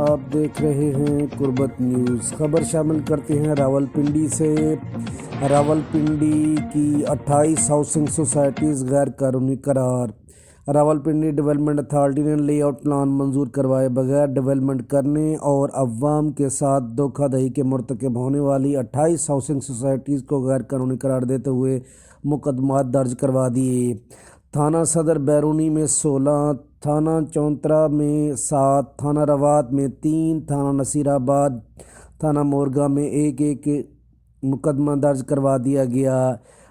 آپ دیکھ رہے ہیں قربت نیوز۔ خبر شامل کرتے ہیں راولپنڈی سے۔ راولپنڈی کی 28 ہاؤسنگ سوسائٹیز غیر قانونی قرار۔ راولپنڈی ڈیولپمنٹ اتھارٹی نے لے آؤٹ پلان منظور کروائے بغیر ڈیولپمنٹ کرنے اور عوام کے ساتھ دھوکہ دہی کے مرتکب ہونے والی 28 ہاؤسنگ سوسائٹیز کو غیر قانونی قرار دیتے ہوئے مقدمات درج کروا دیے۔ تھانہ صدر بیرونی میں 16، تھانہ چونترا میں 7، تھانہ روات میں 3، تھانہ نصیر آباد، تھانہ مورگا میں ایک مقدمہ درج کروا دیا گیا۔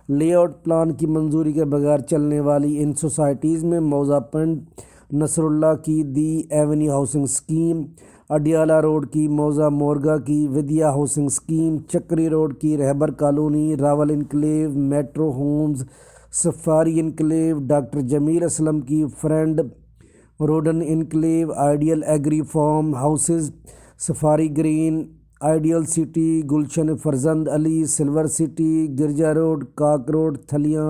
لے آؤٹ پلان کی منظوری کے بغیر چلنے والی ان سوسائٹیز میں موضع پنڈ نصر اللہ کی the avenue housing scheme, Adiala road کی موضع مورگا کی Vidya housing scheme, Chakri road کی Rehbar colony, Rawal enclave, metro homes, safari enclave, doctor Jamil Aslam کی فرینڈ روڈن enclave, ideal agri farm houses, safari green, ideal city, Gulshan Farzand Ali, silver city, Girja road, Kak road, Thalian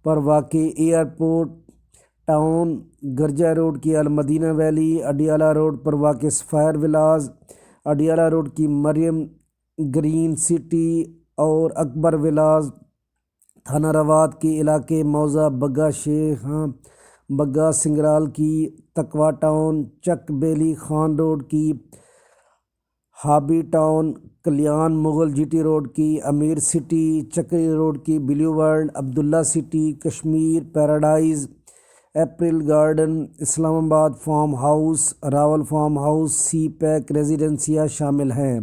پر واقع ایئرپورٹ ٹاؤن، گرجا road کی المدینہ ویلی، اڈیالہ روڈ پر واقع سفیر ولاز، اڈیالہ روڈ کی مریم گرین سٹی اور اکبر ولاز، تھانہ روات کے علاقے موضع بگا شیخاں، بگا سنگرال کی تقوی ٹاؤن، چک بیلی خان روڈ کی hobby town, Kallian Mughal G T road کی امیر سٹی، چکری روڈ کی blue world, Abdullah city, Kashmir paradise, April garden, Islamabad farm house, Rawal farm house, CPEC ریزیڈنسیاں شامل ہیں۔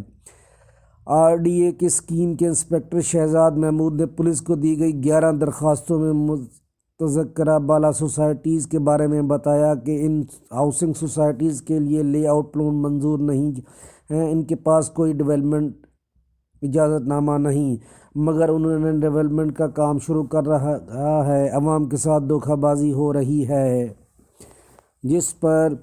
آر ڈی اے کی اسکیم کے انسپکٹر شہزاد محمود نے پولیس کو دی گئی 11 درخواستوں میں متذکرہ بالا سوسائٹیز کے بارے میں بتایا کہ ان ہاؤسنگ سوسائٹیز کے لیے لے آؤٹ پلان منظور نہیں ہیں، ان کے پاس کوئی ڈیولپمنٹ اجازت نامہ نہیں، مگر انہوں نے ڈیولپمنٹ کا کام شروع کر رہا ہے۔ عوام کے ساتھ دھوکہ بازی ہو رہی ہے، جس پر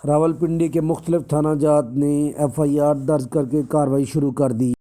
راولپنڈی کے مختلف تھانہ جات نے ایف آئی آر درج کر کے کارروائی شروع کر دی۔